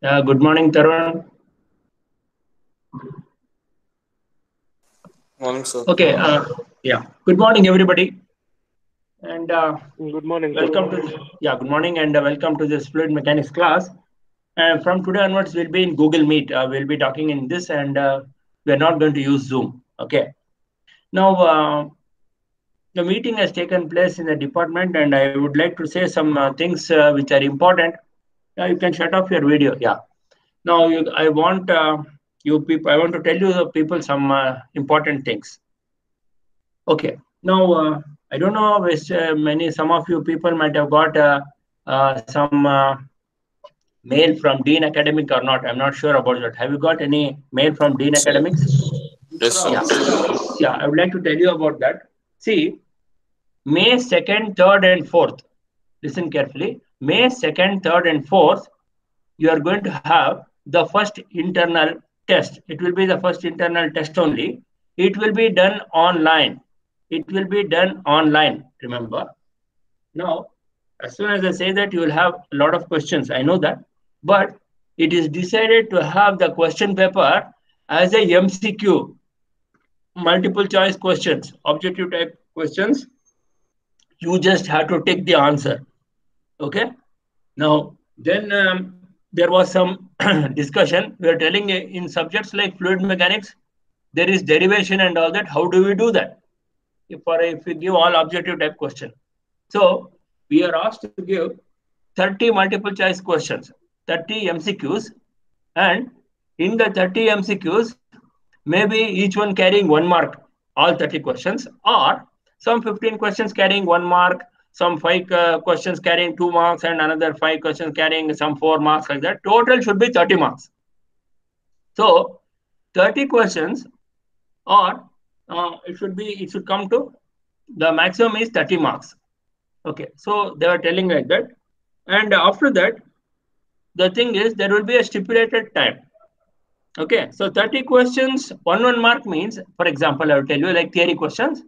Good morning, Tarun. Morning, sir. Okay, yeah. Good morning, everybody, and Good morning, sir. welcome to good morning, and welcome to this fluid mechanics class. From today onwards, we'll be in Google Meet. We'll be talking in this, and we're not going to use Zoom. Okay. Now, the meeting has taken place in the department, and I would like to say some things which are important. You can shut off your video. Yeah. Now, I want you people. I want to tell you the people some important things. Okay. Now, I don't know which some of you people might have got some mail from Dean Academic or not. I'm not sure about that. Have you got any mail from Dean Sir. Academics? Yes, sir. Yeah. Yeah, I would like to tell you about that. See, May 2nd, 3rd, and 4th. Listen carefully. May 2nd, 3rd, and 4th, you are going to have the first internal test. It will be the first internal test only. It will be done online. It will be done online, remember. Now, as soon as I say that, you will have a lot of questions. I know that. But it is decided to have the question paper as a MCQ, multiple choice questions, objective type questions. You just have to take the answer. Okay. Now, then there was some discussion. We are telling in subjects like fluid mechanics, there is derivation and all that. How do we do that? If we give all objective type question. So we are asked to give 30 multiple choice questions, 30 MCQs, and in the 30 MCQs, maybe each one carrying 1 mark, all 30 questions, or some 15 questions carrying 1 mark, some 5 questions carrying 2 marks, and another 5 questions carrying some 4 marks, like that. Total should be 30 marks. So 30 questions, or it should come to the maximum is 30 marks. Okay, so they were telling like that. And after that, the thing is there will be a stipulated time. Okay, so 30 questions, 1 mark means, for example, I will tell you like theory questions.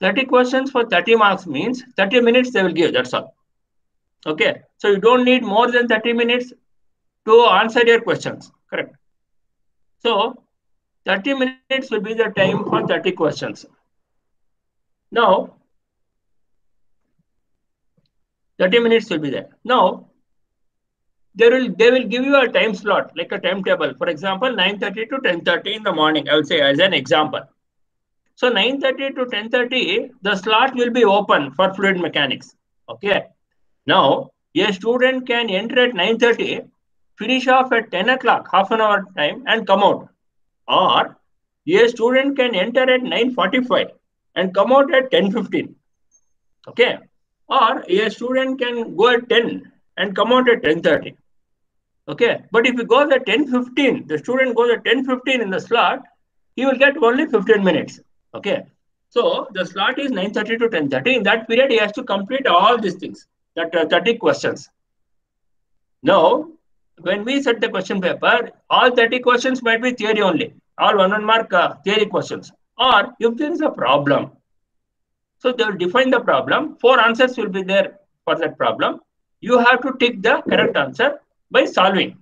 30 questions for 30 marks means 30 minutes they will give, that's all. Okay, so you don't need more than 30 minutes to answer your questions, correct? So 30 minutes will be the time for 30 questions. Now, 30 minutes will be there. Now, they will give you a time slot, like a timetable. For example, 9:30 to 10:30 in the morning, I will say as an example. So 9:30 to 10:30, the slot will be open for fluid mechanics. Okay. Now, a student can enter at 9:30, finish off at 10 o'clock, half an hour time, and come out. Or a student can enter at 9:45 and come out at 10:15. Okay. Or a student can go at 10 and come out at 10:30. Okay. But if you go at 10:15, the student goes at 10:15 in the slot, he will get only 15 minutes. Okay. So the slot is 9:30 to 10:30. In that period, he has to complete all these things, that 30 questions. Now, when we set the question paper, all 30 questions might be theory only, all 1 mark theory questions. Or if there is a problem, so they will define the problem. 4 answers will be there for that problem. You have to take the correct answer by solving.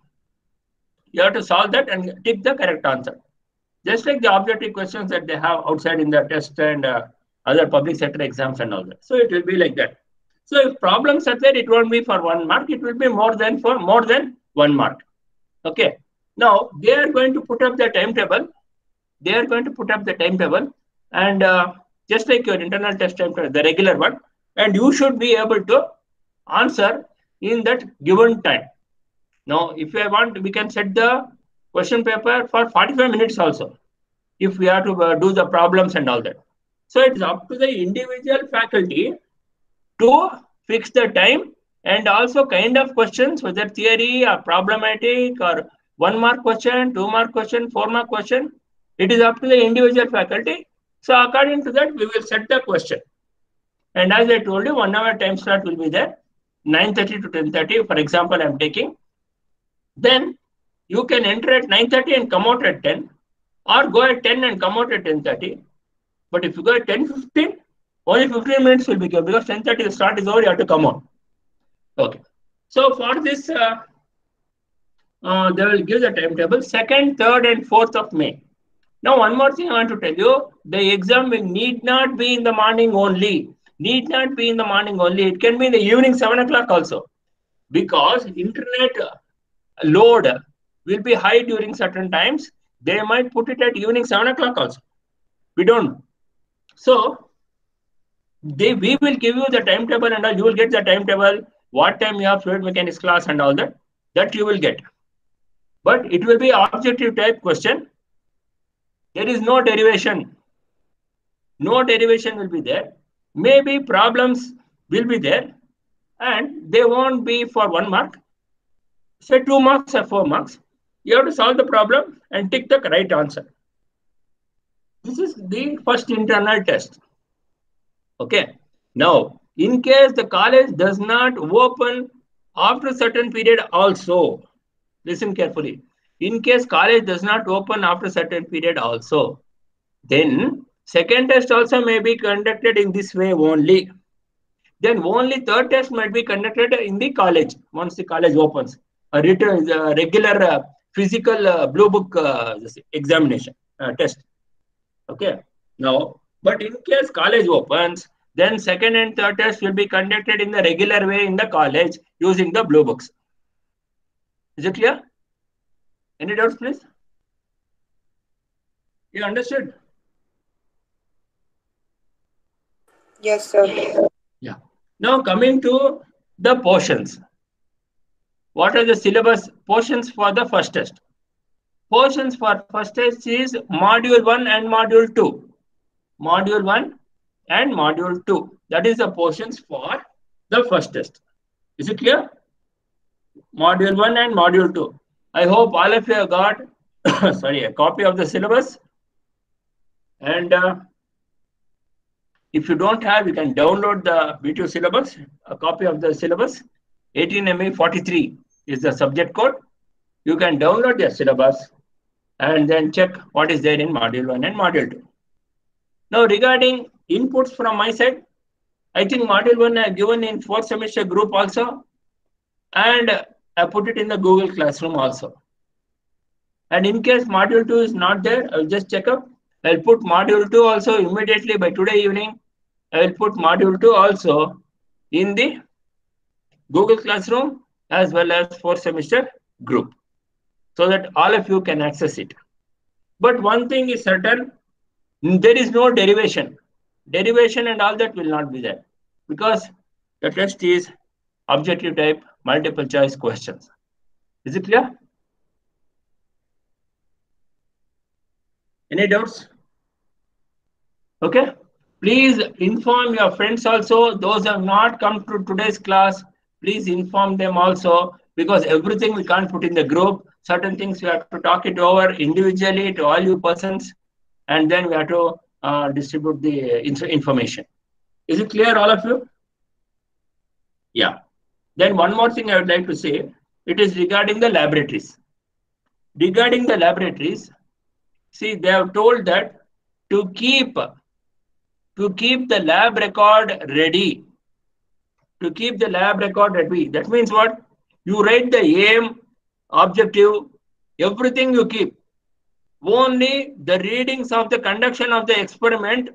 You have to solve that and take the correct answer. Just like the objective questions that they have outside in the test and other public sector exams and all that. So it will be like that. So if problems are there, it won't be for 1 mark. It will be more than 1 mark. Okay. Now they are going to put up the timetable. They are going to put up the timetable, and just like your internal test timetable, the regular one, and you should be able to answer in that given time. Now, if I want, we can set the question paper for 45 minutes also, if we have to do the problems and all that. So it's up to the individual faculty to fix the time, and also kind of questions, whether theory or problematic or 1 mark question, 2 mark question, 4 mark question. It is up to the individual faculty. So according to that, we will set the question. And as I told you, 1 hour time slot will be there, 9:30 to 10:30. For example, I'm taking. Then you can enter at 9:30 and come out at 10, or go at 10 and come out at 10:30. But if you go at 10:15, only 15 minutes will be given, because 10:30 the start is over, you have to come out. Okay. So for this They will give the timetable 2nd, 3rd, and 4th of May. Now, one more thing I want to tell you: the exam need not be in the morning only. Need not be in the morning only. It can be in the evening 7 o'clock also, because internet load will be high during certain times. They might put it at evening 7 o'clock also. We don't. So we will give you the timetable and all. You will get the timetable, what time you have fluid mechanics class and all that. That you will get. But it will be objective type question. There is no derivation. No derivation will be there. Maybe problems will be there, and they won't be for 1 mark. Say 2 marks or 4 marks. You have to solve the problem and tick the right answer. This is the first internal test. Okay. Now, in case the college does not open after a certain period also, listen carefully. In case college does not open after a certain period also, then second test also may be conducted in this way only. Then only third test might be conducted in the college once the college opens. A written regular physical blue book examination test. Okay. Now, but in case college opens, then second and third test will be conducted in the regular way in the college using the blue books. Is it clear? Any doubts, please? You understood? Yes, sir. Yeah. Now coming to the portions. What are the syllabus portions for the first test? Portions for first test is module 1 and module 2. Module 1 and module 2. That is the portions for the first test. Is it clear? Module 1 and module 2. I hope all of you have got sorry, a copy of the syllabus. And if you don't have, you can download the B2 syllabus, a copy of the syllabus. 18ME 43 is the subject code. You can download the syllabus and then check what is there in module 1 and module 2. Now, regarding inputs from my side, I think module 1 I have given in 4th semester group also, and I put it in the Google Classroom also. And in case module 2 is not there, I will just check up. I'll put module 2 also immediately by today evening. I will put module 2 also in the Google Classroom as well as 4th semester group, so that all of you can access it. But one thing is certain, there is no derivation. Derivation and all that will not be there, because the test is objective type multiple choice questions. Is it clear? Any doubts? Okay. Please inform your friends also. Those who have not come to today's class, please inform them also, because everything we can't put in the group. Certain things we have to talk it over individually to all you persons, and then we have to distribute the information. Is it clear, all of you? Yeah. Then one more thing I would like to say, it is regarding the laboratories. Regarding the laboratories, see, they have told that to keep the lab record ready. To keep the lab record ready. That means what? You write the aim, objective, everything you keep. Only the readings of the conduction of the experiment,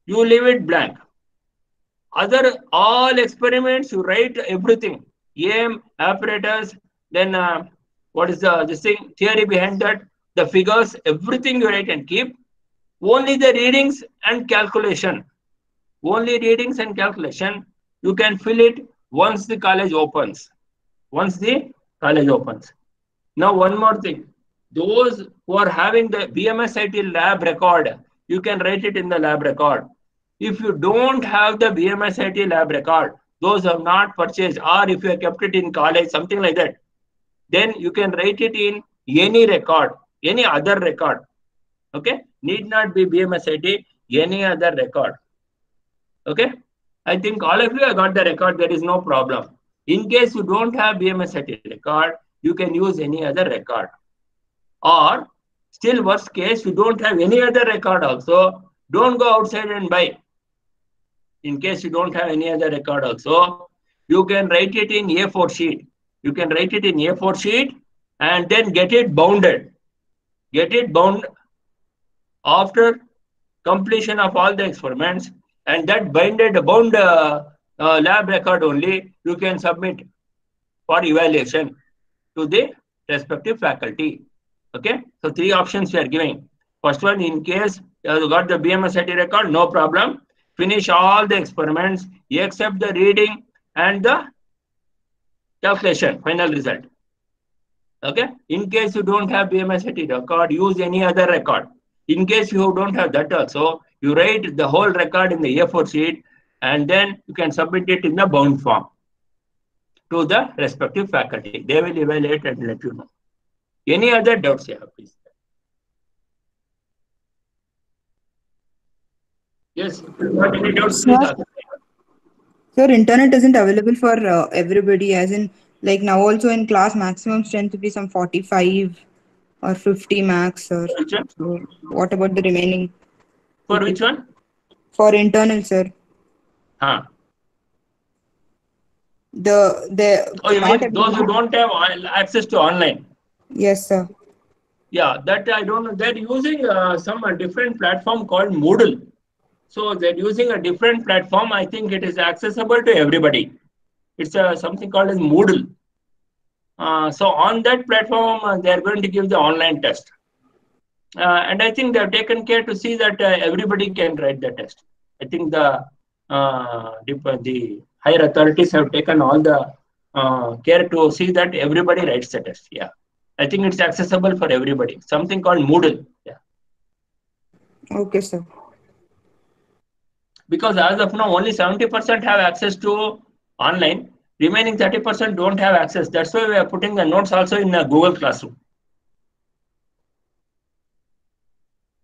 you leave it blank. Other all experiments, you write everything. Aim, apparatus, then what is this thing, theory behind that, the figures, everything you write and keep. Only the readings and calculation. Only readings and calculation, you can fill it once the college opens. Once the college opens. Now, one more thing. Those who are having the BMSIT lab record, you can write it in the lab record. If you don't have the BMSIT lab record, those who have not purchased, or if you have kept it in college, something like that, then you can write it in any record, any other record. Okay? Need not be BMSIT, any other record. Okay? I think all of you have got the record, there is no problem. In case you don't have BMSIT record, you can use any other record. Or still worst case, you don't have any other record also, don't go outside and buy. In case you don't have any other record also, you can write it in A4 sheet. You can write it in A4 sheet and then get it bounded. Get it bound after completion of all the experiments, and that bound lab record only you can submit for evaluation to the respective faculty. Okay, so three options we are giving. First one, in case you got the BMSIT record, no problem. Finish all the experiments except the reading and the calculation, final result. Okay, in case you don't have BMSIT record, use any other record. In case you don't have that also, you write the whole record in the A4 sheet and then you can submit it in the bound form to the respective faculty. They will evaluate and let you know. Any other doubts you have, please? Yes, if you got any doubts, please ask. Sir, internet isn't available for everybody, as in, like now also in class, maximum strength will be some 45 or 50 max, sir. For which one? So, what about the remaining For people? which one? For internal, sir. Huh. Oh, you not mean those who everybody. don't have access to online? Yes, sir. Yeah, that I don't know. They're using some different platform called Moodle. So they're using a different platform. I think it is accessible to everybody. It's something called as Moodle. So on that platform, they're going to give the online test. And I think they've taken care to see that everybody can write the test. I think the higher authorities have taken all the care to see that everybody writes the test. Yeah, I think it's accessible for everybody. Something called Moodle. Yeah, Okay, sir. because as of now, only 70% have access to online. Remaining 30% don't have access. That's why we are putting the notes also in Google Classroom.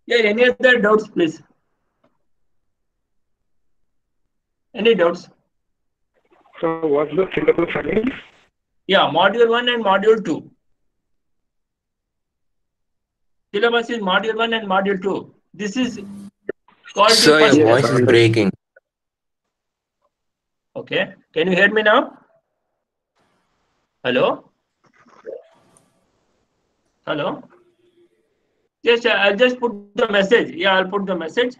Yeah, any other doubts, please? Any doubts? So what's the syllabus again? Yeah, module 1 and module 2. Syllabus is module 1 and module 2. This is called Sir, the your first. voice is breaking. Okay, can you hear me now? Hello? Hello? Yes, I'll just put the message. Yeah, I'll put the message.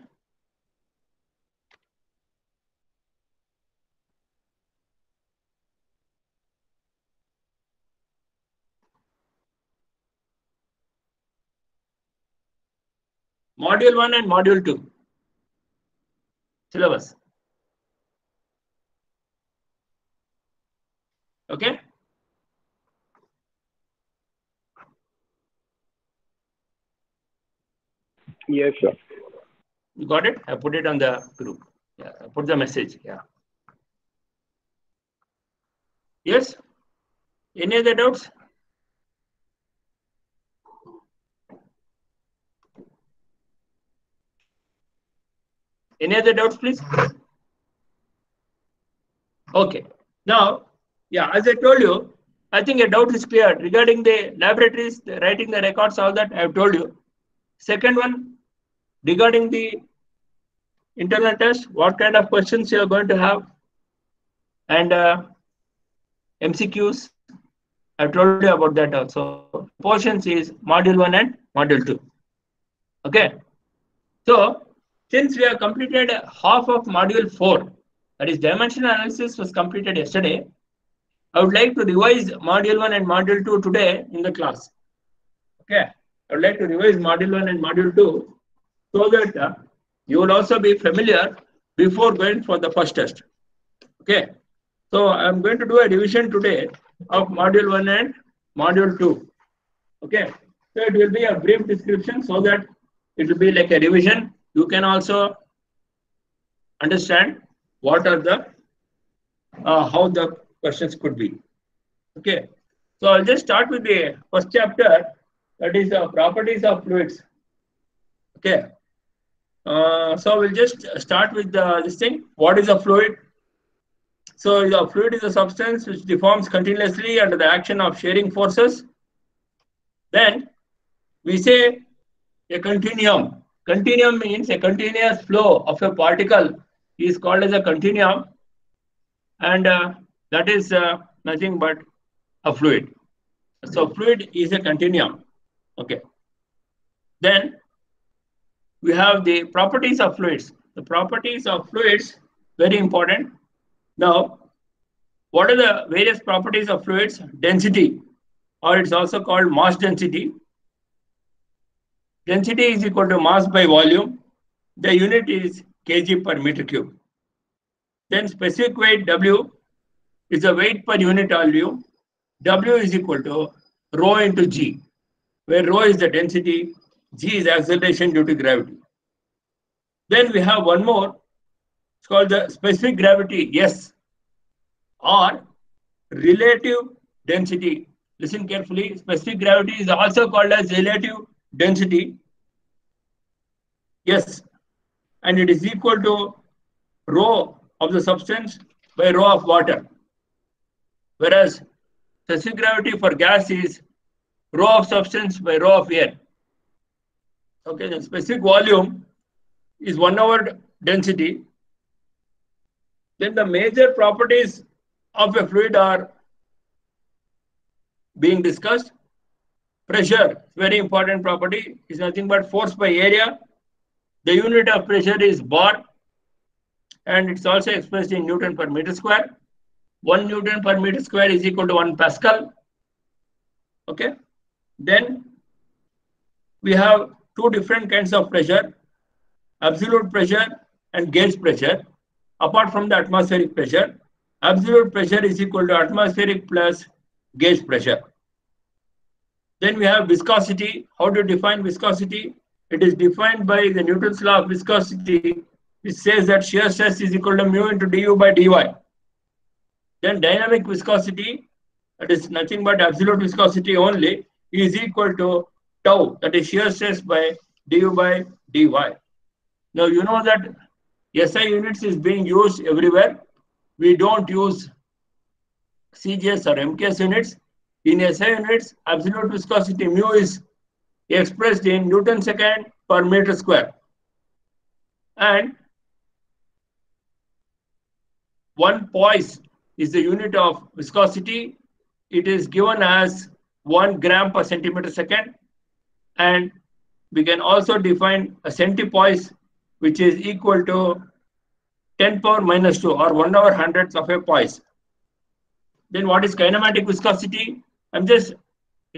Module 1 and module 2. Syllabus. Okay? Yes, sir. You got it? I put it on the group. Yeah, I put the message. Yeah. Yes? Any other doubts? Any other doubts, please? Okay. Now, yeah, as I told you, I think a doubt is clear regarding the laboratories, writing the records, all that I have told you. Second one, regarding the internal test, what kind of questions you are going to have, and MCQs. I've told you about that also. The portions is module 1 and module 2. Okay. So, since we have completed half of module 4, that is dimensional analysis was completed yesterday, I would like to revise module 1 and module 2 today in the class. Okay. I would like to revise module 1 and module 2 so that you will also be familiar before going for the first test. Okay. So I'm going to do a revision today of module 1 and module 2. Okay. So it will be a brief description so that it will be like a revision. You can also understand what are the how the questions could be. Okay. So I'll just start with the first chapter, that is the properties of fluids. Okay. So we'll just start with this thing. What is a fluid? So the fluid is a substance which deforms continuously under the action of shearing forces. Then we say a continuum. Continuum means a continuous flow of a particle is called as a continuum, and that is nothing but a fluid. So fluid is a continuum. Okay. Then we have the properties of fluids. The properties of fluids, very important. Now, what are the various properties of fluids? Density, or it's also called mass density. Density is equal to mass by volume. The unit is kg per meter cube. Then specific weight W is the weight per unit volume. W is equal to rho into G, where rho is the density, G is acceleration due to gravity. Then we have one more, it's called the specific gravity, S, or relative density. Listen carefully, specific gravity is also called as relative density, yes, and it is equal to rho of the substance by rho of water. Whereas specific gravity for gas is rho of substance by rho of air. Okay, the specific volume is 1 over density. Then the major properties of a fluid are being discussed. Pressure, very important property, is nothing but force by area. The unit of pressure is bar, and it's also expressed in Newton per meter square. 1 Newton per meter square is equal to 1 Pascal. Okay. Then we have two different kinds of pressure, absolute pressure and gauge pressure. Apart from the atmospheric pressure, absolute pressure is equal to atmospheric plus gauge pressure. Then we have viscosity. How to define viscosity? It is defined by the Newton's law of viscosity, which says that shear stress is equal to mu into du by dy. Then dynamic viscosity, that is nothing but absolute viscosity only, is equal to tau, that is shear stress by du by dy. Now you know that SI units is being used everywhere. We don't use CGS or MKS units. In SI units, absolute viscosity mu is expressed in Newton second per meter square. And 1 poise is the unit of viscosity. It is given as 1 gram per centimeter second. And we can also define a centipoise, which is equal to 10 power minus 2 or 1 over hundredths of a poise. Then what is kinematic viscosity? I'm just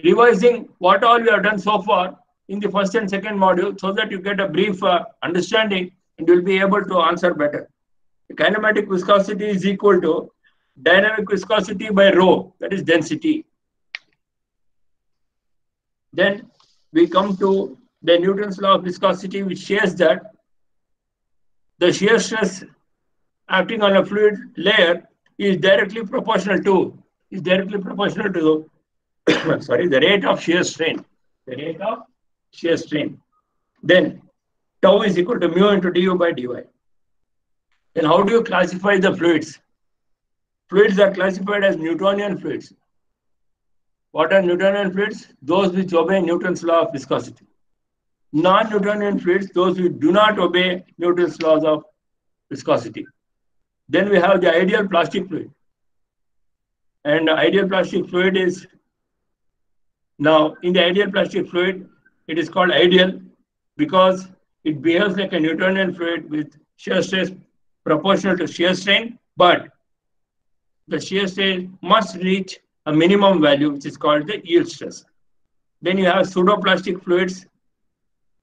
revising what all we have done so far in the first and second module so that you get a brief understanding and you'll be able to answer better. The kinematic viscosity is equal to dynamic viscosity by rho, that is density. Then we come to the Newton's law of viscosity, which says that the shear stress acting on a fluid layer is directly proportional to sorry, the rate of shear strain. The rate of shear strain. Then tau is equal to mu into du by dy. Then how do you classify the fluids? Fluids are classified as Newtonian fluids. What are Newtonian fluids? Those which obey Newton's law of viscosity. Non-Newtonian fluids, those who do not obey Newton's laws of viscosity. Then we have the ideal plastic fluid. And the ideal plastic fluid is, now in the ideal plastic fluid, it is called ideal because it behaves like a Newtonian fluid with shear stress proportional to shear strain, but the shear strain must reach a minimum value, which is called the yield stress. Then you have pseudoplastic fluids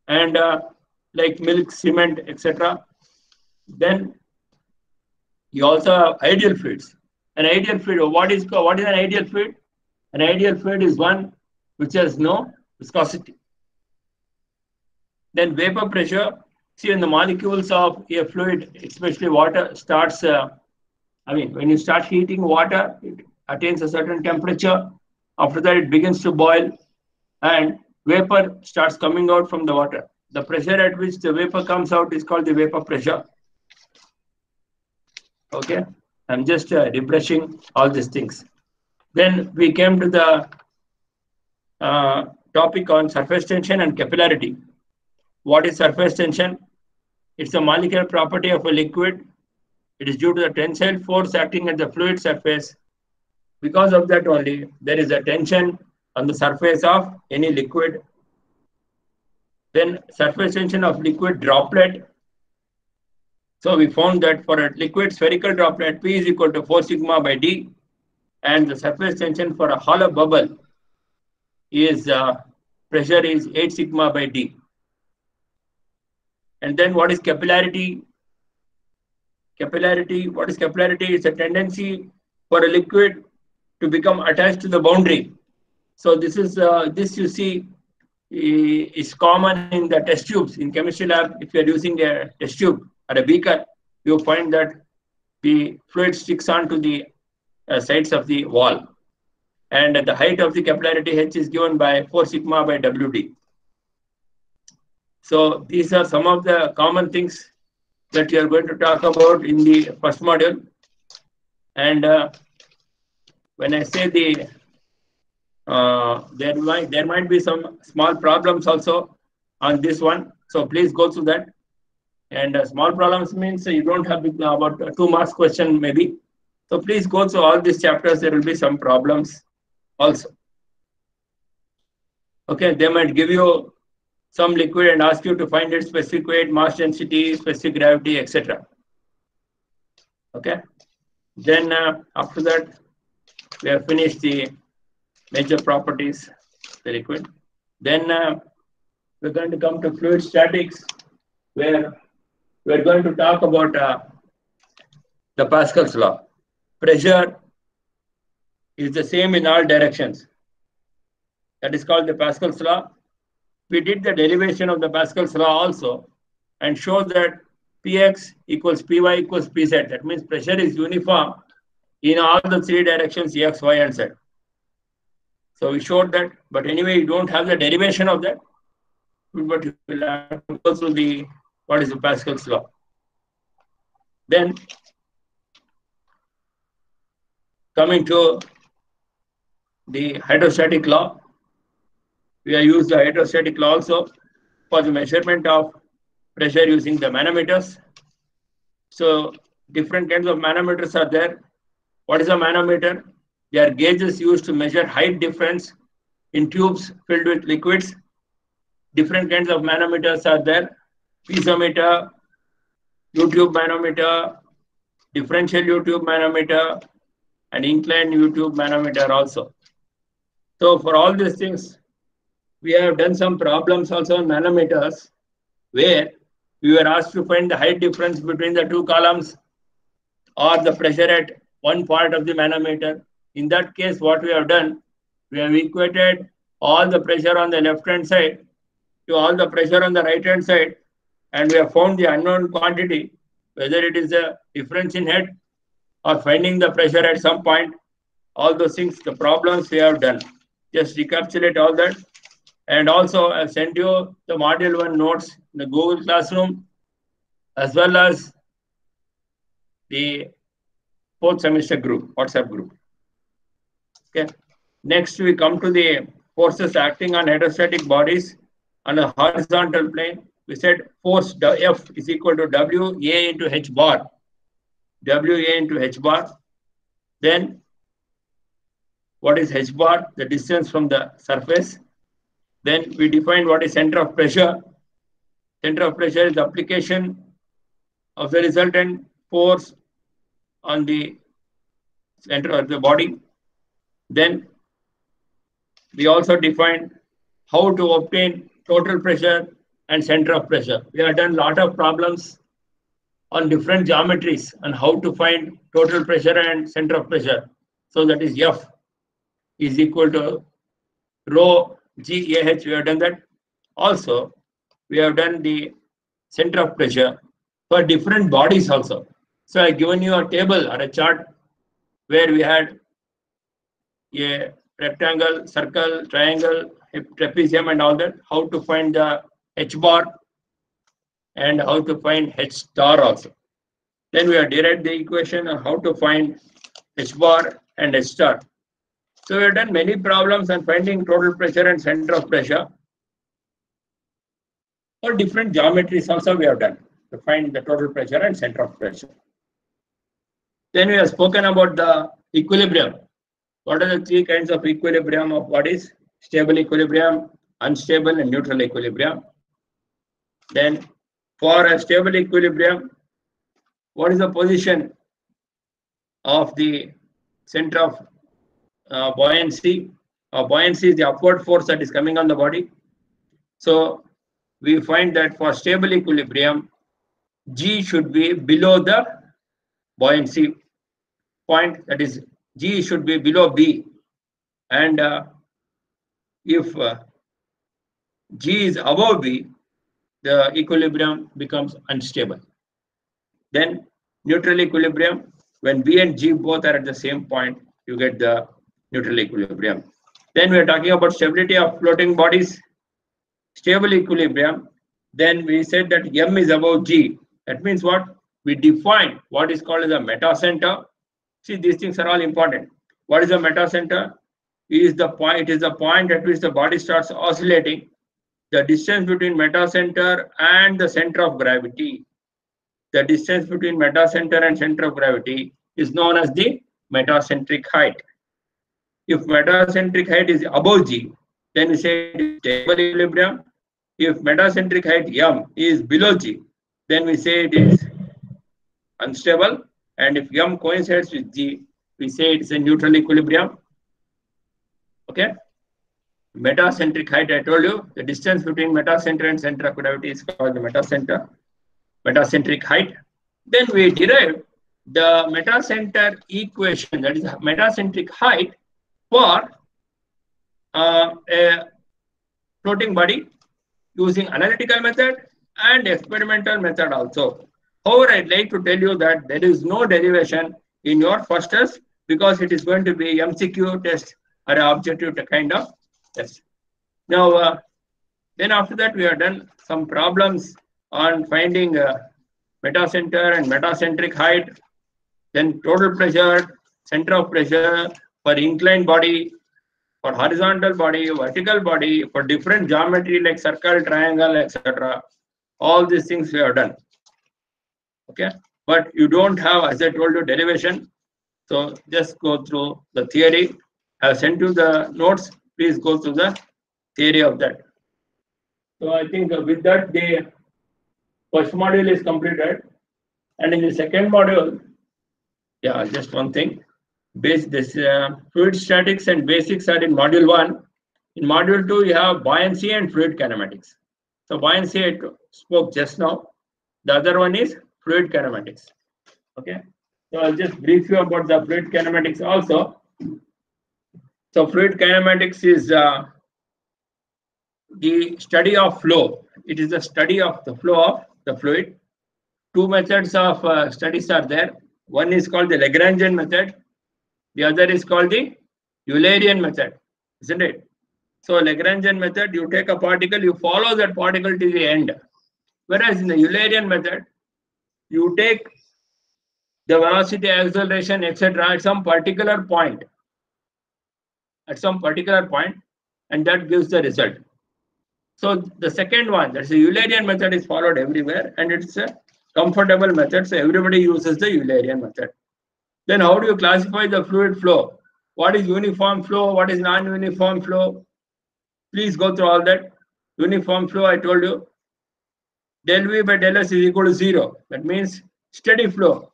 and like milk, cement, etc. Then you also have ideal fluids. An ideal fluid, what is an ideal fluid? An ideal fluid is one which has no viscosity. Then vapor pressure. See, when the molecules of a fluid, especially water, starts, when you start heating water, it attains a certain temperature. After that, it begins to boil and vapor starts coming out from the water. The pressure at which the vapor comes out is called the vapor pressure. Okay, I'm just refreshing all these things. Then we came to the topic on surface tension and capillarity. What is surface tension? It's a molecular property of a liquid. It is due to the tensile force acting at the fluid surface. Because of that only, there is a tension on the surface of any liquid. Then surface tension of liquid droplet. So we found that for a liquid spherical droplet, P is equal to 4 sigma by D, and the surface tension for a hollow bubble is pressure is 8 sigma by D. And then what is capillarity? Capillarity, what is capillarity? It's a tendency for a liquid to become attached to the boundary. So this is this you see is common in the test tubes in chemistry lab. If you are using a test tube or a beaker, you find that the fluid sticks onto the sides of the wall, and the height of the capillarity H is given by 4 sigma by WD. So these are some of the common things that you are going to talk about in the first module. And when I say the there might be some small problems also on this one, so please go through that. And small problems means you don't have about 2 marks question maybe. So please go through all these chapters. There will be some problems also. Okay, they might give you some liquid and ask you to find its specific weight, mass density, specific gravity, etc. Okay. Then after that, we have finished the major properties of the liquid. Then we're going to come to fluid statics, where we're going to talk about the Pascal's law. Pressure is the same in all directions. That is called the Pascal's law. We did the derivation of the Pascal's law also and showed that Px equals Py equals Pz. That means pressure is uniform in all the 3 directions, X, Y, and Z. So we showed that, but anyway, you don't have the derivation of that, but you will have to go through the what is the Pascal's law. Then coming to the hydrostatic law, we have used the hydrostatic law also for the measurement of pressure using the manometers. So different kinds of manometers are there. What is a manometer? They are gauges used to measure height difference in tubes filled with liquids. Different kinds of manometers are there. Piezometer, U-tube manometer, differential U-tube manometer, and inclined U-tube manometer also. So for all these things, we have done some problems also on manometers, where we were asked to find the height difference between the 2 columns or the pressure at one part of the manometer. In that case, what we have done, we have equated all the pressure on the left-hand side to all the pressure on the right-hand side, and we have found the unknown quantity, whether it is a difference in head or finding the pressure at some point. All those things, the problems we have done. Just recapitulate all that. And also, I've sent you the module 1 notes in the Google Classroom, as well as the 4th semester group, WhatsApp group. Okay. Next, we come to the forces acting on hydrostatic bodies on a horizontal plane. We said force F is equal to WA into H bar. WA into H bar. Then, what is H bar? The distance from the surface. Then we defined what is center of pressure. Center of pressure is the application of the resultant force on the center of the body. Then we also defined how to obtain total pressure and center of pressure. We have done a lot of problems on different geometries on how to find total pressure and center of pressure. So that is F is equal to rho GAH. We have done that. Also, we have done the center of pressure for different bodies also. So I have given you a table or a chart where we had a rectangle, circle, triangle, trapezium, and all that. How to find the H bar and how to find H star also. Then we have derived the equation on how to find H bar and H star. So we have done many problems on finding total pressure and center of pressure. For different geometries also we have done to find the total pressure and center of pressure. Then we have spoken about the equilibrium. What are the 3 kinds of equilibrium of bodies? stable equilibrium, unstable and neutral equilibrium. Then for a stable equilibrium, what is the position of the center of buoyancy? Buoyancy is the upward force that is coming on the body. So we find that for stable equilibrium, G should be below the buoyancy point, that is G should be below B, and if G is above B, the equilibrium becomes unstable. Then neutral equilibrium, when B and G both are at the same point, you get the neutral equilibrium. Then we are talking about stability of floating bodies, stable equilibrium. Then we said that M is above G. That means what? We define what is called as a metacenter. See, these things are all important. What is a metacenter? It is the point at which the body starts oscillating. The distance between metacenter and the center of gravity. The distance between metacenter and center of gravity is known as the metacentric height. If metacentric height is above G, then we say it is stable equilibrium. If metacentric height M is below G, then we say it is unstable. And if M coincides with G, we say it is a neutral equilibrium. Okay. Metacentric height, I told you, the distance between metacenter and center of gravity is called the metacentric height. Then we derive the metacenter equation, that is metacentric height for a floating body using analytical method and experimental method also. However, I'd like to tell you that there is no derivation in your first test because it is going to be MCQ test or objective kind of test. Now, then after that, we have done some problems on finding metacenter and metacentric height, then total pressure, center of pressure for inclined body, for horizontal body, vertical body, for different geometry like circle, triangle, etc. All these things we have done. Okay, but you don't have, as I told you, derivation. So just go through the theory. I have sent you the notes. Please go through the theory of that. So I think with that, the first module is completed. And in the second module, yeah, just one thing. Fluid statics and basics are in module 1. In module 2, you have buoyancy and fluid kinematics. So buoyancy I spoke just now. The other one is fluid kinematics. Okay. So I'll just brief you about the fluid kinematics also. So fluid kinematics is the study of flow. It is the study of the flow of the fluid. Two methods of studies are there. One is called the Lagrangian method. The other is called the Eulerian method, isn't it? So Lagrangian method, you take a particle, you follow that particle to the end. Whereas in the Eulerian method, you take the velocity, acceleration, etc. at some particular point. And that gives the result. So the second one, that's the Eulerian method, is followed everywhere, and it's a comfortable method. So everybody uses the Eulerian method. Then how do you classify the fluid flow? What is uniform flow? What is non-uniform flow? Please go through all that. Uniform flow, I told you, del V by del S is equal to 0. That means steady flow.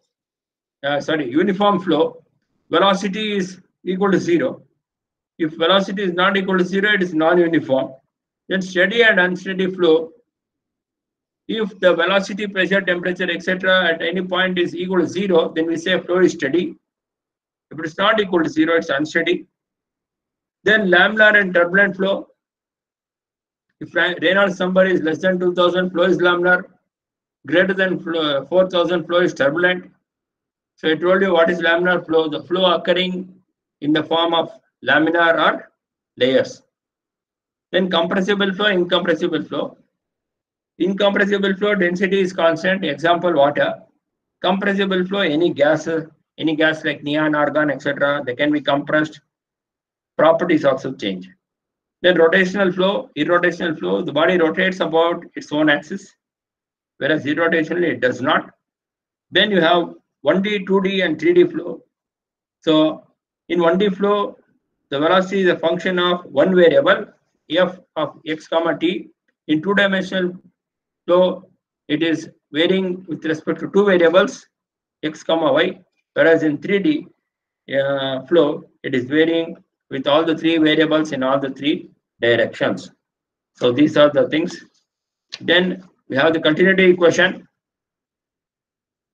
Uniform flow. Velocity is equal to 0. If velocity is not equal to 0, it is non-uniform. Then steady and unsteady flow. If the velocity, pressure, temperature, etc. at any point is equal to 0, then we say flow is steady. If it is not equal to 0, it's unsteady. Then laminar and turbulent flow. If Reynolds number is less than 2000, flow is laminar. Greater than 4000, flow is turbulent. So I told you what is laminar flow. The flow occurring in the form of laminar or layers. Then compressible flow, incompressible flow. Incompressible flow, density is constant. Example, water. Compressible flow, any gas like neon, argon, etc. They can be compressed. Properties also change. Then rotational flow, irrotational flow. The body rotates about its own axis, whereas irrotationally it does not. Then you have 1D, 2D, and 3D flow. So in 1D flow, The velocity is a function of one variable, f of x comma t. In two-dimensional flow, it is varying with respect to two variables, x comma y, whereas in 3D flow, it is varying with all the three variables in all the three directions. So these are the things. Then we have the continuity equation.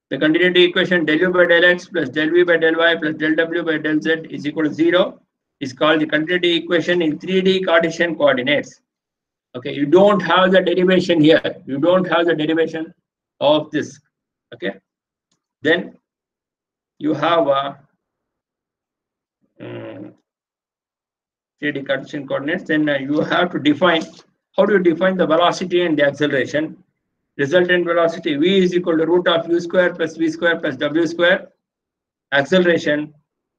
The continuity equation del u by del x plus del v by del y plus del w by del z is equal to 0 is called the continuity equation in 3D Cartesian coordinates. Okay, you don't have the derivation here. You don't have the derivation of this. Okay, then you have a 3D Cartesian coordinates. Then you have to define. How do you define the velocity and the acceleration? Resultant velocity v is equal to root of u square plus v square plus w square. Acceleration,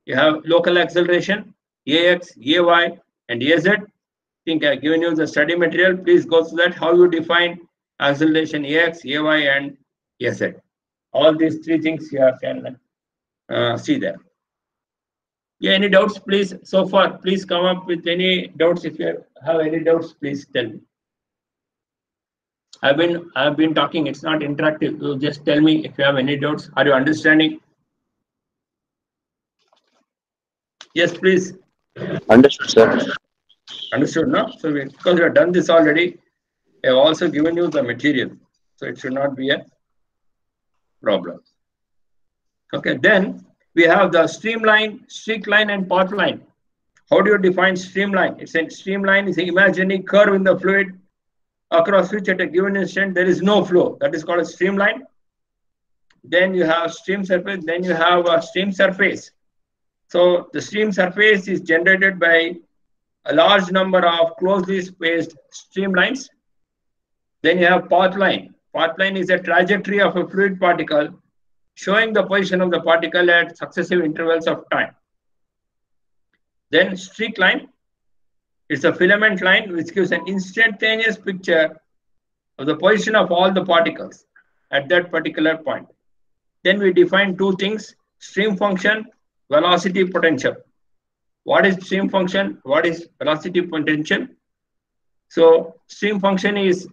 you have local acceleration ax, ay, and az. I think I have given you the study material. Please go through that. How you define acceleration ax, ay, and az. All these three things you can see there. Yeah, any doubts, please? So far, please come up with any doubts. If you have any doubts, please tell me. I've been talking. It's not interactive. So just tell me if you have any doubts. Are you understanding? Yes, please. Understood, sir. Understood, no? So because we have done this already, I have also given you the material, so it should not be a problem. Okay, then we have the streamline, streak line, and path line. How do you define streamline? It's a streamline is an imaginary curve in the fluid across which at a given instant there is no flow. That is called a streamline. Then you have stream surface. Then you have a stream surface. So the stream surface is generated by a large number of closely spaced streamlines. Then you have path line. Path line is a trajectory of a fluid particle showing the position of the particle at successive intervals of time. Then streak line. It's a filament line which gives an instantaneous picture of the position of all the particles at that particular point. Then we define two things: stream function, velocity potential. What is stream function? What is velocity potential? So stream function is,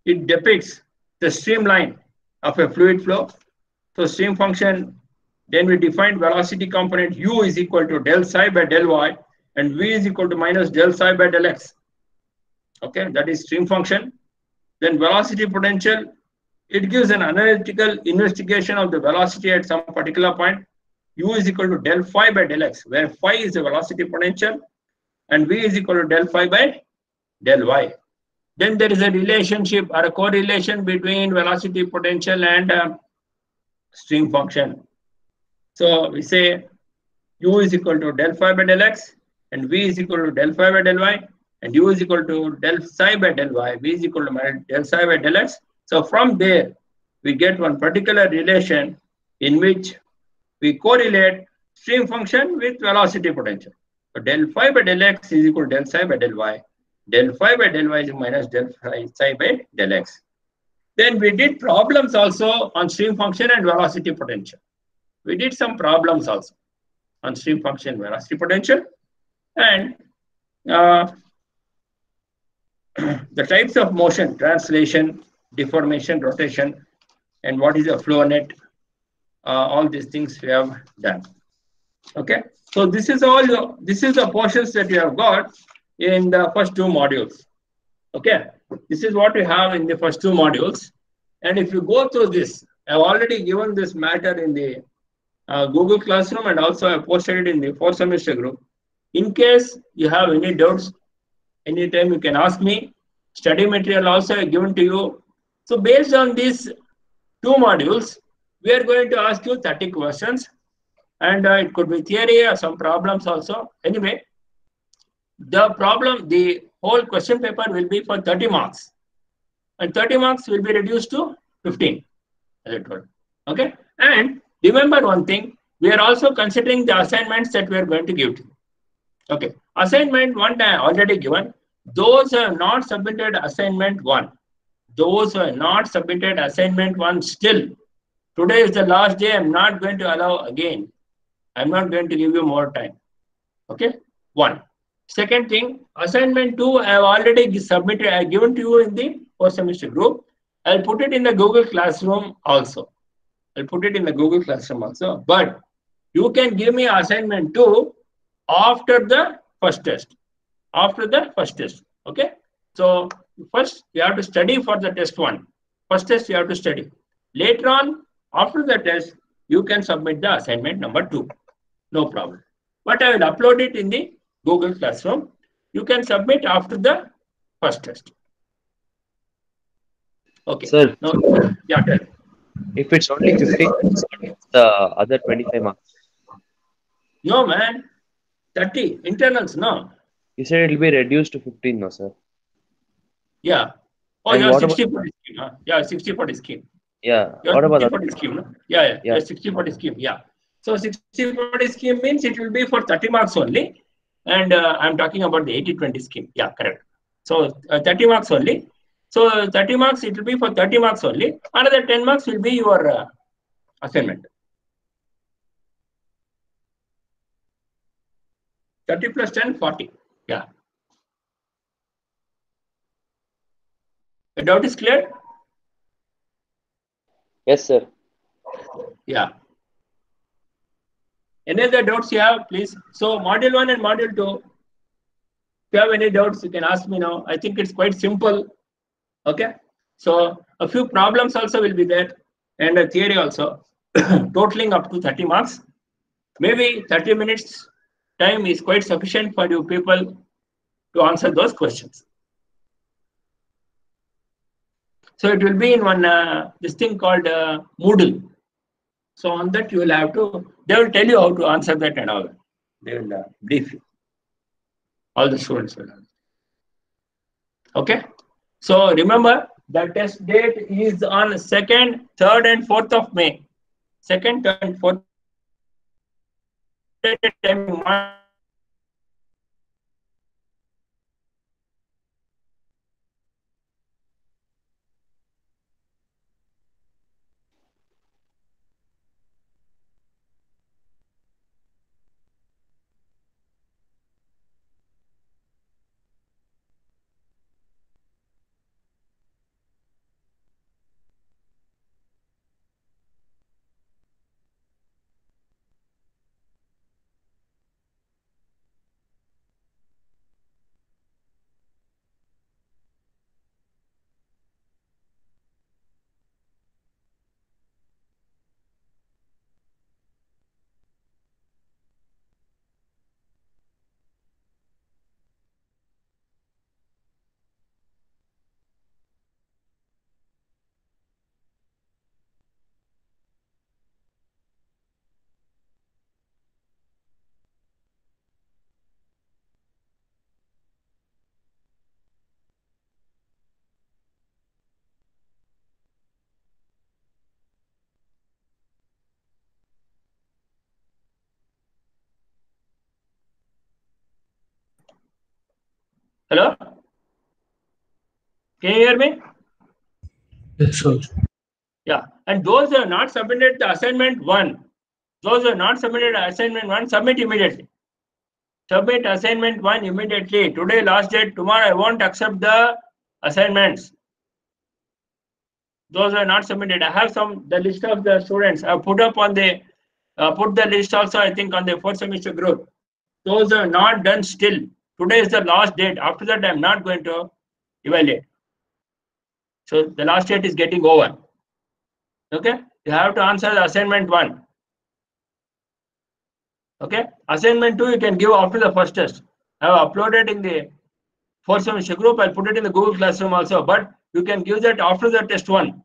it depicts the streamline of a fluid flow. So stream function, then we define velocity component u is equal to del psi by del y, and v is equal to minus del psi by del x. Okay, that is stream function. Then velocity potential, it gives an analytical investigation of the velocity at some particular point. U is equal to del phi by del x, where phi is the velocity potential, and v is equal to del phi by del y. Then there is a relationship or a correlation between velocity potential and stream function. So we say u is equal to del phi by del x, and v is equal to del phi by del y, and u is equal to del psi by del y, v is equal to del psi by del x. So from there, we get one particular relation in which we correlate stream function with velocity potential. So del phi by del x is equal to del psi by del y. Del phi by del y is minus del psi by del x. Then we did problems also on stream function and velocity potential. We did some problems also on stream function, velocity potential, and the types of motion: translation, deformation, rotation, and what is a flow net. All these things we have done. Okay, so this is all. This is the portions that you have got in the first two modules. Okay, this is what we have in the first two modules. And if you go through this, I've already given this matter in the Google Classroom, and also I posted it in the 4th semester group. In case you have any doubts, anytime you can ask me. Study material also I given to you. So based on these two modules, we are going to ask you 30 questions, and it could be theory or some problems also. Anyway, the whole question paper will be for 30 marks, and 30 marks will be reduced to 15, as I told. Okay, and remember one thing, we are also considering the assignments that we are going to give to you. Okay, assignment 1 already given. Those who have not submitted assignment 1, those who have not submitted assignment 1 still, today is the last day. I'm not going to allow again. I'm not going to give you more time. Okay, 1. Second thing, assignment 2, I have already submitted, I have given to you in the first semester group. I'll put it in the Google Classroom also. I'll put it in the Google Classroom also. But you can give me assignment 2 after the first test. After the first test. Okay. So first you have to study for the test 1. First test you have to study. Later on, after the test, you can submit the assignment number 2. No problem. But I will upload it in the Google Classroom. You can submit after the first test. Okay. Sir, Now, yeah, tell. if it's only 15, the other 25 marks. No, man. 30 internals, no. You said it will be reduced to 15, no, sir. Yeah. Oh, And you're what 60 about, for the scheme. Huh? Yeah, 60 for the scheme. yeah, You're what about 60 that? for the scheme. No? Yeah. Yeah. You're 60 for the scheme. Yeah. So 60 for the scheme means it will be for 30 marks only. And I'm talking about the 80-20 scheme. Yeah, correct. So 30 marks only. So 30 marks, it will be for 30 marks only. Another 10 marks will be your assignment. 30 plus 10, 40. Yeah. The doubt is clear? Yes, sir. Yeah. Any other doubts you have, please? So module 1 and module 2. If you have any doubts, you can ask me now. I think it's quite simple. Okay. So a few problems also will be there and a theory also, totaling up to 30 marks. Maybe 30 minutes time is quite sufficient for you people to answer those questions. So it will be in one this thing called Moodle. So on that you will have to, they will tell you how to answer that and all. They will brief you. All the students will. Okay. So remember the test date is on 2nd, 3rd and 4th of May. 2nd, 3rd and 4th. Hello? Can you hear me? Yes, sir. Yeah. And those who have not submitted the assignment 1, those who have not submitted assignment 1, submit immediately. Submit assignment 1 immediately. Today, last date. Tomorrow, I won't accept the assignments. Those who are not submitted. I have the list of the students. I put up on the, put the list also, I think, on the 4th semester group. Those are not done still. Today is the last date. After that, I'm not going to evaluate. So the last date is getting over. Okay. You have to answer the assignment 1. Okay. Assignment 2, you can give after the first test. I have uploaded in the 4th semester group. I'll put it in the Google Classroom also. But you can give that after the test 1.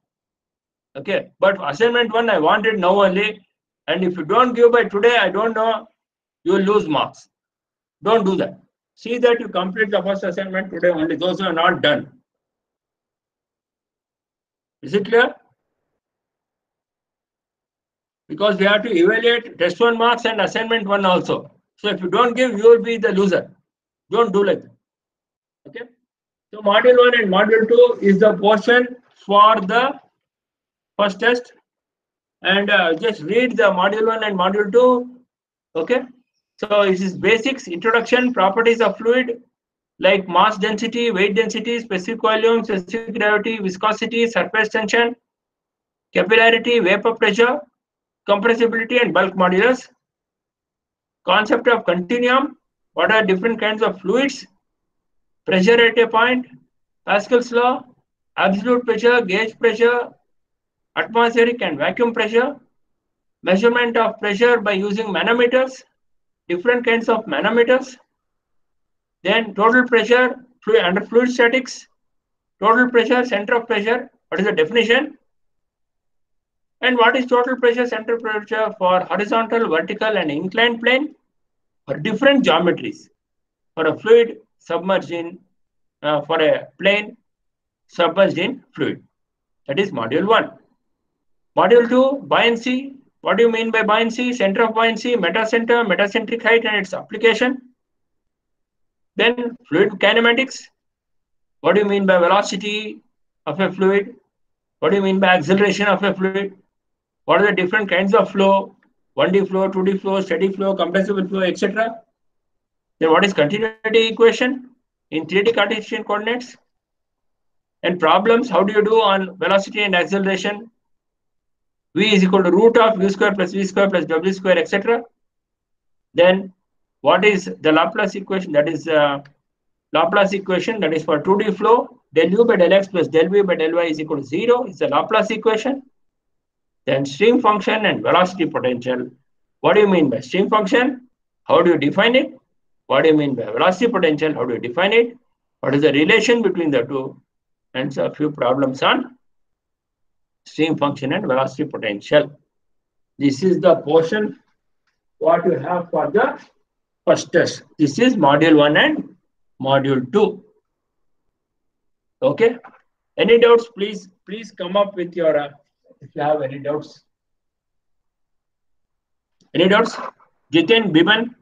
Okay. But assignment 1, I want it now only. And if you don't give by today, I don't know, you will lose marks. Don't do that. See that you complete the first assignment today only. Those who are not done. Is it clear? Because we have to evaluate test 1 marks and assignment 1 also. So if you don't give, you will be the loser. Don't do like that. Okay. So module 1 and module 2 is the portion for the first test. And just read the module 1 and module 2. Okay. So this is basics, introduction, properties of fluid like mass density, weight density, specific volume, specific gravity, viscosity, surface tension, capillarity, vapor pressure, compressibility and bulk modulus. Concept of continuum, what are different kinds of fluids, pressure at a point, Pascal's law, absolute pressure, gauge pressure, atmospheric and vacuum pressure, measurement of pressure by using manometers, different kinds of manometers, then total pressure under fluid statics, total pressure, center of pressure, what is the definition? And what is total pressure, center of pressure for horizontal, vertical and inclined plane for different geometries. For a fluid submerged in, for a plane submerged in fluid. That is module 1. Module 2, buoyancy. What do you mean by buoyancy? Center of buoyancy, metacenter, metacentric height and its application. Then fluid kinematics. What do you mean by velocity of a fluid? What do you mean by acceleration of a fluid? What are the different kinds of flow? 1D flow, 2D flow, steady flow, compressible flow, etc. Then what is continuity equation in 3D Cartesian coordinates? And problems, how do you do on velocity and acceleration? V is equal to root of u square plus v square plus w square, etc. Then what is the Laplace equation? That is Laplace equation that is for 2D flow, del u by del x plus del v by del y is equal to 0. It's the Laplace equation. Then stream function and velocity potential. What do you mean by stream function? How do you define it? What do you mean by velocity potential? How do you define it? What is the relation between the two? And so a few problems on stream function and velocity potential. This is the portion what you have for the first test. This is module 1 and module 2. Okay. Any doubts? Please come up with your, if you have any doubts. Any doubts? Jitin, Biman,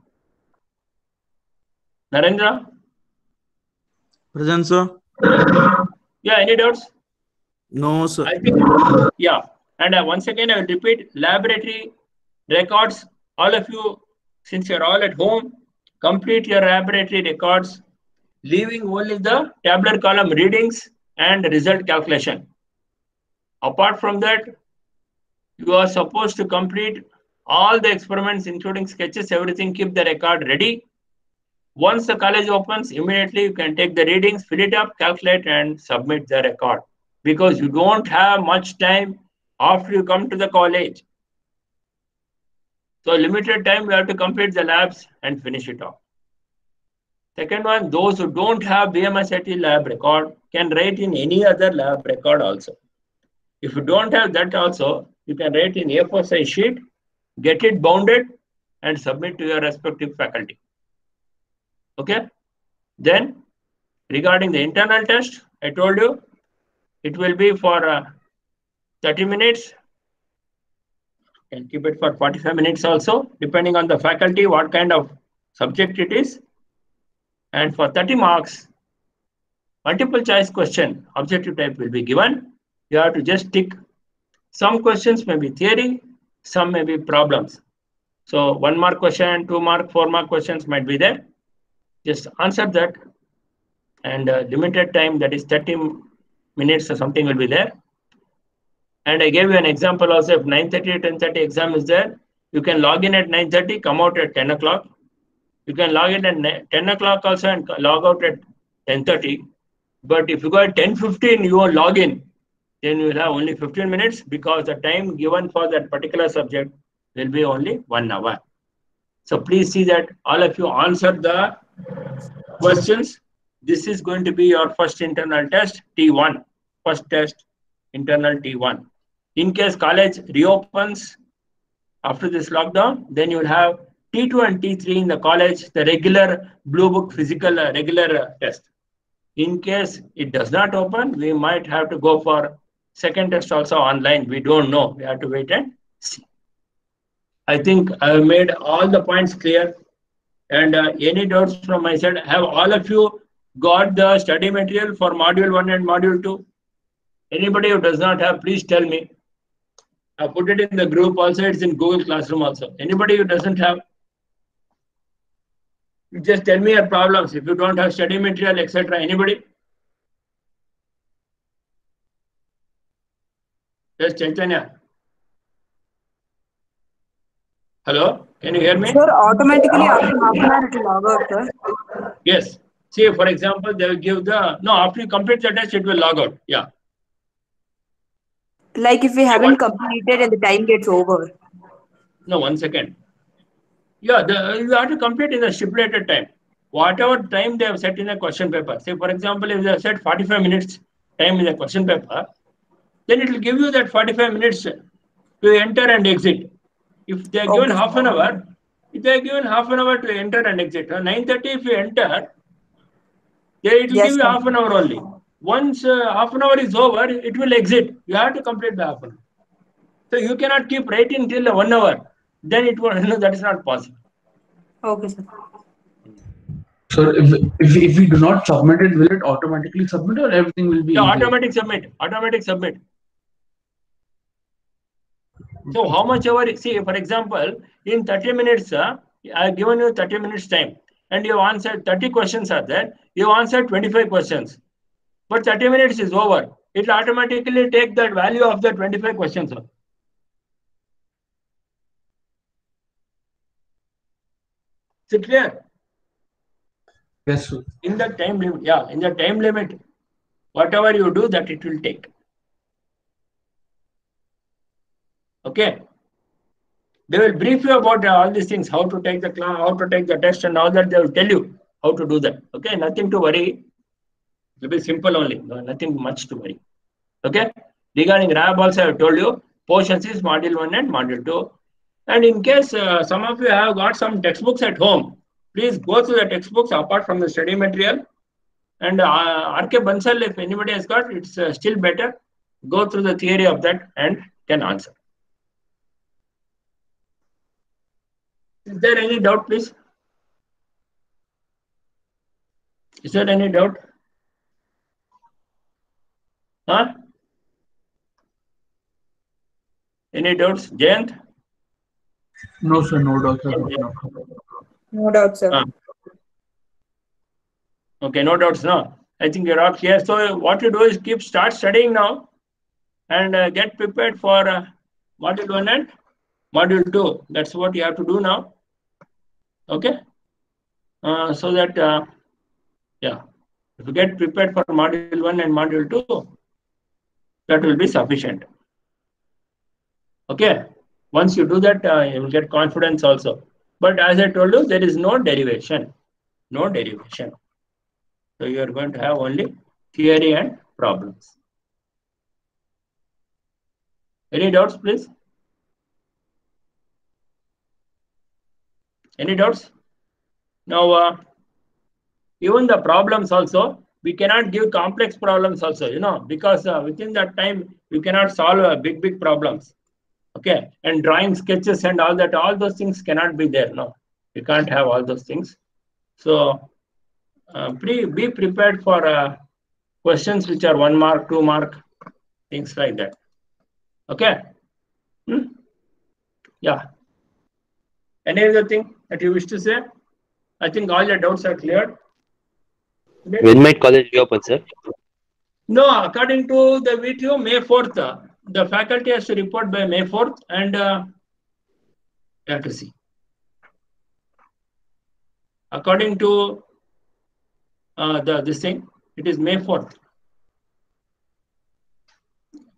Narendra? Present, sir. Yeah, any doubts? No, sir. I think, yeah. And once again, I will repeat, laboratory records, all of you, since you're all at home, complete your laboratory records, leaving only the tabular column readings and result calculation. Apart from that, you are supposed to complete all the experiments, including sketches, everything, keep the record ready. Once the college opens, immediately you can take the readings, fill it up, calculate and submit the record. Because you don't have much time after you come to the college. So limited time, you have to complete the labs and finish it off. Second one, those who don't have BMSIT lab record can write in any other lab record also. If you don't have that also, you can write in A4 size sheet, get it bounded and submit to your respective faculty. Okay. Then regarding the internal test, I told you it will be for 30 minutes. And keep it for 45 minutes also, depending on the faculty, what kind of subject it is. And for 30 marks, multiple choice question, objective type will be given. You have to just tick. Some questions may be theory, some may be problems. So 1 mark question, 2 mark, 4 mark questions might be there. Just answer that. And limited time, that is 30 minutes or something will be there. And I gave you an example also. If 9:30 to 10:30 exam is there, you can log in at 9:30, come out at 10 o'clock. You can log in at 10 o'clock also and log out at 10:30. But if you go at 10:15, you will log in, then you will have only 15 minutes because the time given for that particular subject will be only 1 hour. So please see that all of you answer the questions. This is going to be your first internal test, T1. First test, internal T1. In case college reopens after this lockdown, then you will have T2 and T3 in the college, the regular blue book physical regular test. In case it does not open, we might have to go for second test also online. We don't know. We have to wait and see. I think I have made all the points clear. And any doubts from my side? Have all of you got the study material for module 1 and module 2? Anybody who does not have, please tell me. I put it in the group also. It's in Google Classroom also. Anybody who doesn't have? You just tell me your problems. If you don't have study material, etc. Anybody? Yes, Chaitanya. Hello, can you hear me? Sir, automatically after half an hour it will log out, sir. Yes. See, for example, they will give the no. After you complete the test, it will log out. Yeah. Like if we haven't completed and the time gets over. No, 1 second. Yeah, you have to complete in the stipulated time. Whatever time they have set in a question paper. Say, for example, if they have set 45 minutes time in the question paper, then it will give you that 45 minutes to enter and exit. If they are given Okay. half an hour, if they are given half an hour to enter and exit, 9:30 if you enter, then it will Yes, give you sir. half an hour only. Once half an hour is over, it will exit. You have to complete the half an hour. So you cannot keep writing till 1 hour. Then it will, that is not possible. Okay, sir. Sir, if we do not submit it, will it automatically submit or everything will be Yeah, easy? automatic submit. Automatic submit. So how much ever, see, for example, in 30 minutes, I have given you 30 minutes time and you have answered 30 questions are there. You have answered 25 questions. But 30 minutes is over. It will automatically take that value of the 25 questions. Is it clear? Yes, sir. In the time limit, yeah, in the time limit, whatever you do, that it will take. Okay. They will brief you about all these things, how to take the class, how to take the test, and all that. They will tell you how to do that. Okay, nothing to worry. It will be simple only. No, nothing much to worry. Okay. Regarding RAB, also I have told you portions is module 1 and module 2. And in case some of you have got some textbooks at home, please go through the textbooks apart from the study material. And R.K. Bansal, if anybody has got, it's still better. Go through the theory of that and can answer. Is there any doubt, please? Is there any doubt? Huh? Any doubts, Jayant? No, sir, no doubt, sir. No. No doubt, sir. Okay, no doubts, no. I think you're all clear. So what you do is start studying now and get prepared for module 1 and module 2. That's what you have to do now. Okay. So that, yeah, if you get prepared for module 1 and module 2, that will be sufficient. Okay. Once you do that, you will get confidence also. But as I told you, there is no derivation. No derivation. So you are going to have only theory and problems. Any doubts, please? Any doubts? Now, even the problems also, we cannot give complex problems also, because within that time, you cannot solve big problems. Okay. And drawing sketches and all that, all those things cannot be there. No, you can't have all those things. So be prepared for questions which are 1 mark, 2 mark, things like that. Okay. Yeah. Any other thing that you wish to say? I think all your doubts are cleared. When might college reopen, sir? No, according to the VTO, May 4th, the faculty has to report by May 4th, and you have to see. According to this thing, it is May 4th.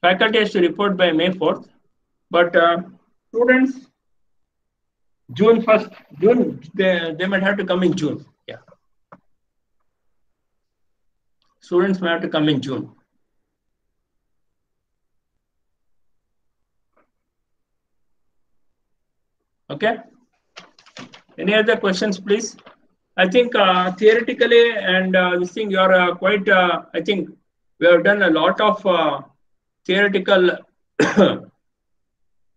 Faculty has to report by May 4th, but students, June 1st, they might have to come in June. Yeah. Students may have to come in June. Okay. Any other questions, please? I think theoretically and this thing, you are quite, I think we have done a lot of theoretical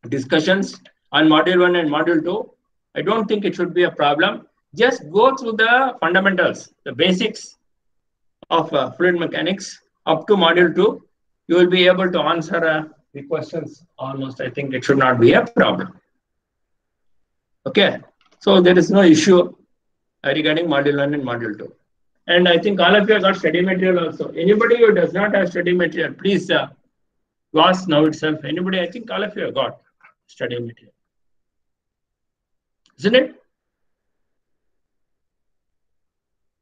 discussions on module 1 and module 2. I don't think it should be a problem. Just go through the fundamentals, the basics of fluid mechanics up to module 2. You will be able to answer the questions almost. I think it should not be a problem. Okay. So there is no issue. regarding module 1 and module 2. And I think all of you have got study material also. Anybody who does not have study material, please ask now itself. Anybody, I think all of you have got study material. Isn't it?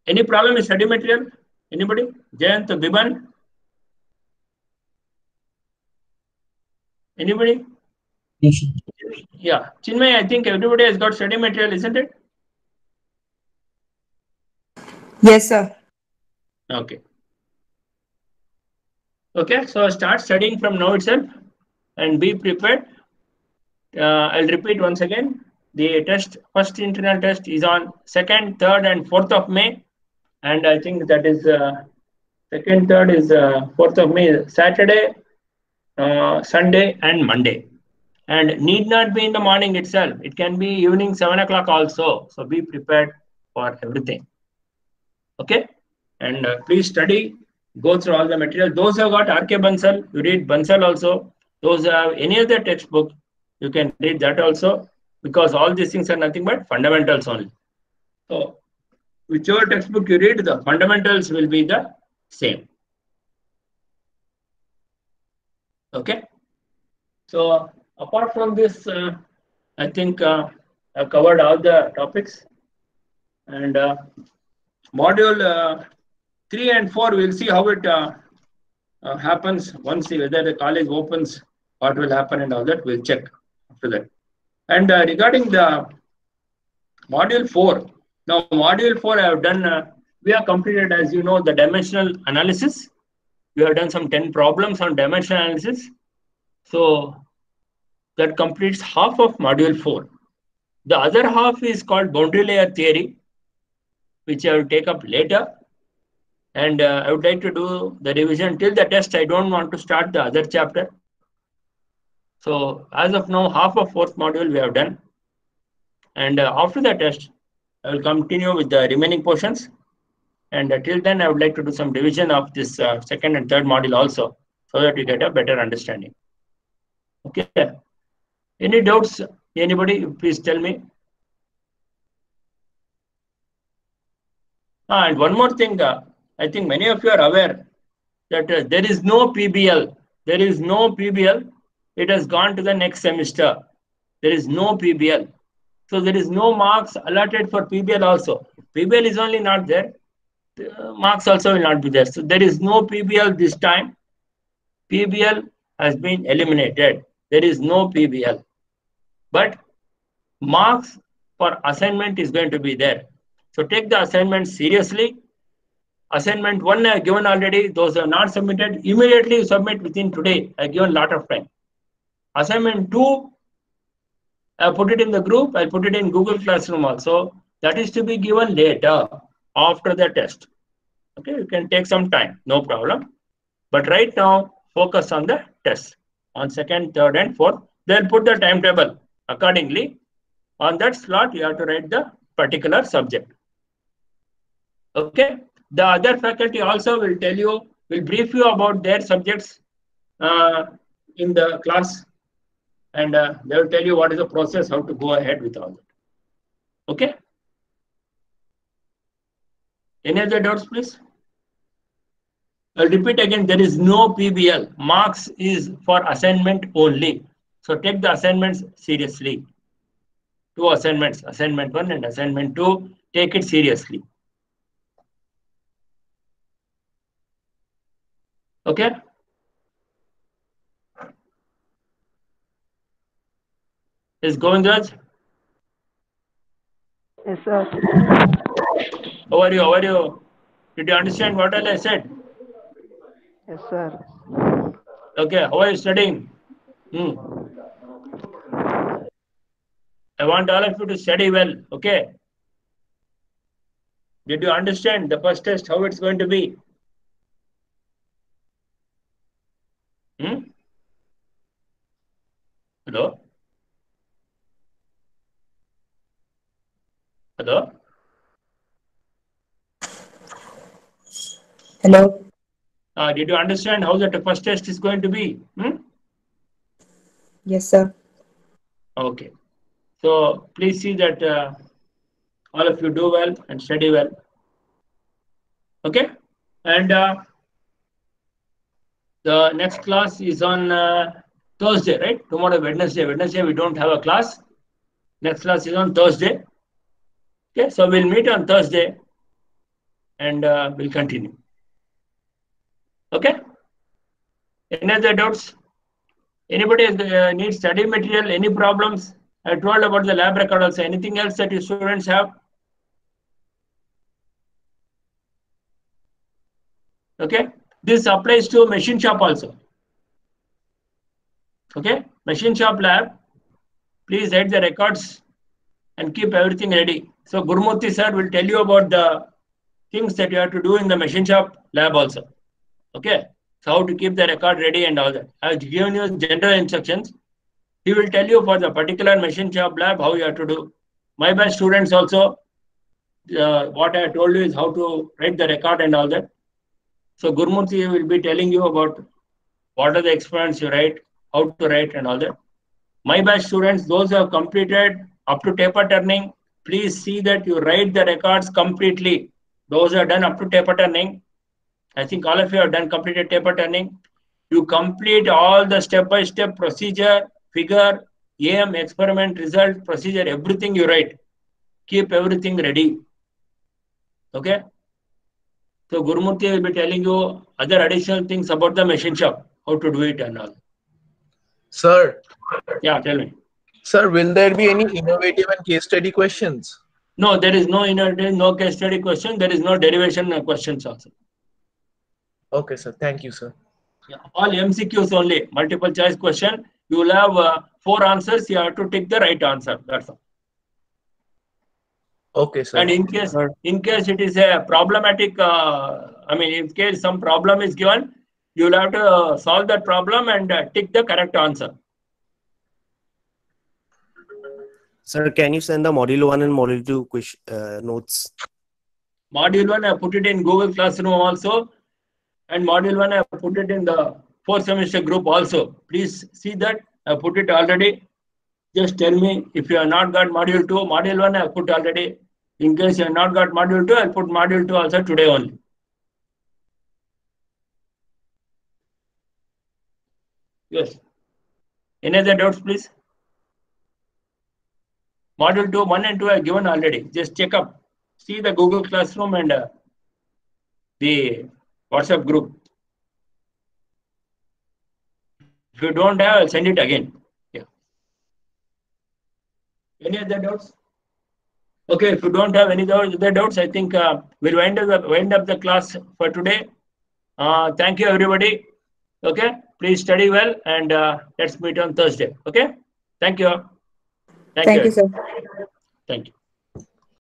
Any problem with study material? Anybody? Jayant, Biban? Anybody? Yes, Yeah. Chinmay, I think everybody has got study material, isn't it? Yes, sir. Okay. Okay, so start studying from now itself and be prepared. I'll repeat once again. The test, first internal test is on 2nd, 3rd, and 4th of May. And I think that is 2nd, 3rd is 4th of May, Saturday, Sunday, and Monday. And need not be in the morning itself. It can be evening 7 o'clock also. So be prepared for everything. Okay? And please study, go through all the material. Those who have got R.K. Bansal, you read Bansal also. Those who have any other textbook, you can read that also, because all these things are nothing but fundamentals only. So whichever textbook you read, the fundamentals will be the same. Okay. So apart from this, I think I've covered all the topics. And module 3 and 4, we'll see how it happens once whether the college opens, what will happen and all that, we'll check after that. And regarding the module 4, now module 4 I have done, we have completed, as you know, the dimensional analysis. We have done some 10 problems on dimensional analysis. So that completes half of module 4. The other half is called boundary layer theory, which I will take up later. And I would like to do the revision till the test. I don't want to start the other chapter. So as of now, half of 4th module we have done. And after the test, I will continue with the remaining portions. And till then, I would like to do some revision of this 2nd and 3rd module also, so that we get a better understanding. Okay. Any doubts? Anybody? Please tell me. And one more thing, I think many of you are aware that there is no PBL. There is no PBL. It has gone to the next semester. There is no PBL. So there is no marks allotted for PBL also. PBL is only not there. Marks also will not be there. So there is no PBL this time. PBL has been eliminated. There is no PBL. But marks for assignment is going to be there. So take the assignment seriously. Assignment 1 I have given already. Those are not submitted. Immediately submit within today. I have given a lot of time. Assignment 2, I put it in the group. I put it in Google Classroom also. That is to be given later, after the test. Okay, you can take some time, no problem. But right now, focus on the test. On 2nd, 3rd, and 4th. They'll put the timetable accordingly. On that slot, you have to write the particular subject. Okay. The other faculty also will tell you, will brief you about their subjects in the class. And they will tell you what is the process, how to go ahead with all that. Okay. Any other doubts, please? I'll repeat again, there is no PBL. Marks is for assignment only. So take the assignments seriously. 2 assignments, assignment 1 and assignment 2, take it seriously. Okay. Is Govindraj? Yes, sir. How are you? How are you? Did you understand what all I said? Yes, sir. Okay. How are you studying? I want all of you to study well. Okay. Did you understand the first test, how it's going to be? Hello? Hello? Hello. Did you understand how the first test is going to be? Yes, sir. Okay. So please see that All of you do well and study well. Okay? And the next class is on Thursday, right? Tomorrow, Wednesday. Wednesday, we don't have a class. Next class is on Thursday. Okay, so we'll meet on Thursday and we'll continue. Okay? Any other doubts? Anybody needs study material? Any problems? I told about the lab record also. Anything else that your students have? Okay, this applies to machine shop also. Okay, machine shop lab, please write the records and keep everything ready. So Gurumurthy sir will tell you about the things that you have to do in the machine shop lab also. Okay, so how to keep the record ready and all that. I've given you general instructions. He will tell you for the particular machine shop lab how you have to do. My best students also, what I told you is how to write the record and all that. So Gurumurthy will be telling you about what are the experiments you write, how to write and all that. My batch students, those who have completed up to taper turning, please see that you write the records completely. Those who have done up to taper turning, I think all of you have done completed taper turning. You complete all the step-by-step procedure, figure, aim, experiment, result, procedure, everything you write. Keep everything ready. Okay? So Gurumurthy will be telling you other additional things about the machine shop, how to do it and all. Sir, Yeah, tell me. sir, will there be any innovative and case study questions? No, there is no case study question. There is no derivation questions also. Okay, sir. Thank you, sir. Yeah, all MCQs only, multiple choice question. You will have 4 answers. You have to take the right answer. That's all. Okay, sir. And in case it is a problematic, in case some problem is given, you will have to solve that problem and tick the correct answer. Sir, can you send the module 1 and module 2 notes? Module 1, I put it in Google Classroom also. And module 1, I put it in the 4th semester group also. Please see that. I put it already. Just tell me if you have not got module 2. Module 1, I put already. In case you have not got module 2, I'll put module 2 also today only. Yes. Any other doubts, please? Module 2, 1 and 2 I have given already. Just check up. See the Google Classroom and the WhatsApp group. If you don't have, I'll send it again. Yeah. Any other doubts? Okay, if you don't have any other doubts, I think we'll wind up the class for today. Thank you, everybody. Okay, please study well and let's meet on Thursday. Okay, thank you. Thank you, sir. Thank you.